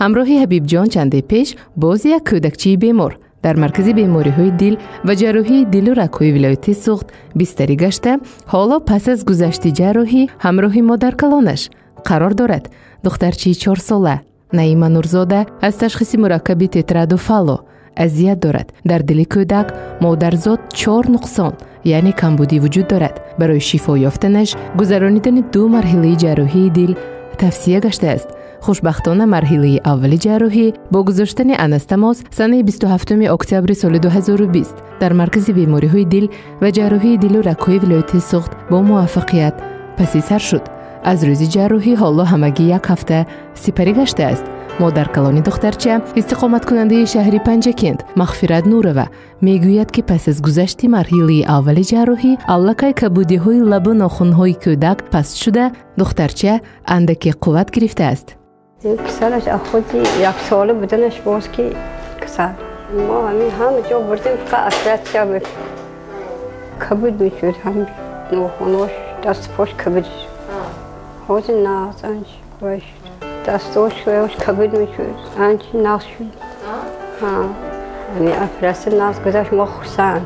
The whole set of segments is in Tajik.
ҳамроҳи ҳабибҷон чанде пеш боз як кӯдакчии бемор дар маркази бемориҳои дил ва ҷарроҳии дилу рагҳои вилояти Суғд бистарӣ гашта, ҳоло пас аз гузашти ҷарроҳӣ ҳамроҳи модаркалонаш қарор дорад. духтарчии 4 сола Наима Нурзода аз ташхиси мураккаби тетрадофало азият дорад. дар дили кӯдак модарзод 4 нуқсон яъне камбудӣ вуҷуд дорад. барои шифо ёфтанаш гузаронидани 2 марҳилаи ҷарроҳии дил тавсия гаштааст. хушбахтона марҳилаи аввали ҷарроҳӣ бо гузоштани анастамоз санаи 27 октябри соли 2020 дар маркази бемориҳои дил ва ҷарроҳии дилу рагҳои вилояти Суғд бо муваффақият паси сар шуд. аз рӯзи ҷарроҳӣ ҳоло ҳамагӣ 1 ҳафта сипарӣ гаштааст. модаркалони духтарча истиқоматкунандаи шаҳри Панҷакент Мағфират Нурова мегӯяд ки пас аз гузашти марҳилаи аввали ҷарроҳӣ аллакай кабудиҳои лабу нохунҳои кӯдак паст шуда, духтарча андаке қувват гирифтааст. کسالش خودی 1 ساله بودنش باز که کسال ما همه جا بردیم فقط اصلت شب کبود میشد هم نوخوناش دست پاش کبود حاض ناز انش باش دستاش شویش کبود میشد انش ناز شد افرست ناز گذاشت ما خورسان.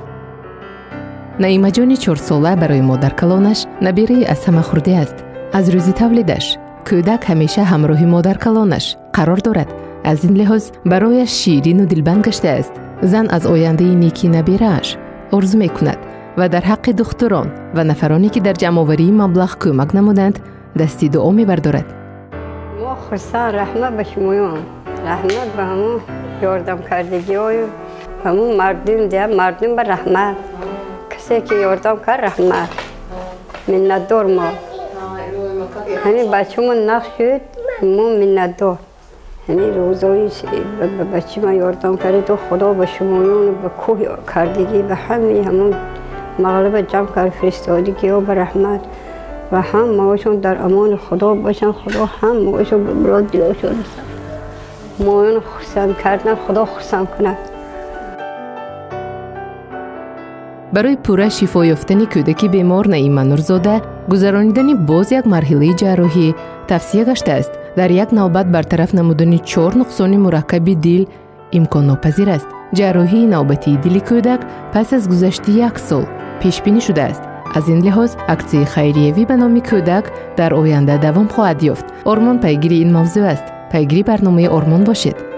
наимаҷони 4 сола барои модаркалонаш набираи аз ҳама хурде аст. аз рӯзи тавлидаш кӯдак ҳамеша ҳамроҳи модаркалонаш қарор дорад. аз ин лиҳоз барояш ширину дилбанд гаштааст. зан аз ояндаи неки набирааш орзу мекунад ва дар ҳаққи духтурон ва нафароне ки дар ҷамъоварии маблағ кӯмак намуданд дасти дуо мебардорад. мо хурсан раҳмат ба шумоён, раҳмат ба ҳамон ёрдамкардагиҳою ҳамон мардум дия мардум ба раҳмат касе ки ёрдам кард раҳмат миннатдор мо همین بچه من نقش شد ما منتدار همین روزایی به بچه من یاردم کرد و خدا به شمایان به کوه کردگی به همون مغلب جمع کرد فرستادگی و به رحمت و هم مایشون در امان خدا باشن. خدا هم مایشون به مراد دلشون رسن مایان خرسند کردن خدا خرسند کند. барои пурра шифо ёфтани кӯдаки бемор Наима Нурзода гузаронидани боз як марҳилаи ҷарроҳӣ тавсия гаштааст. дар як навбат бартараф намудани 4 нуқсони мураккаби дил имконнопазир аст. ҷарроҳии навбатии дили кӯдак пас аз гузашти 1 сол пешбинӣ шудааст. аз ин лиҳоз аксияи хайриявӣ ба номи кӯдак дар оянда давом хоҳад ёфт. ормон пайгири ин мавзӯъ аст. пайгири барномаи ормон бошед.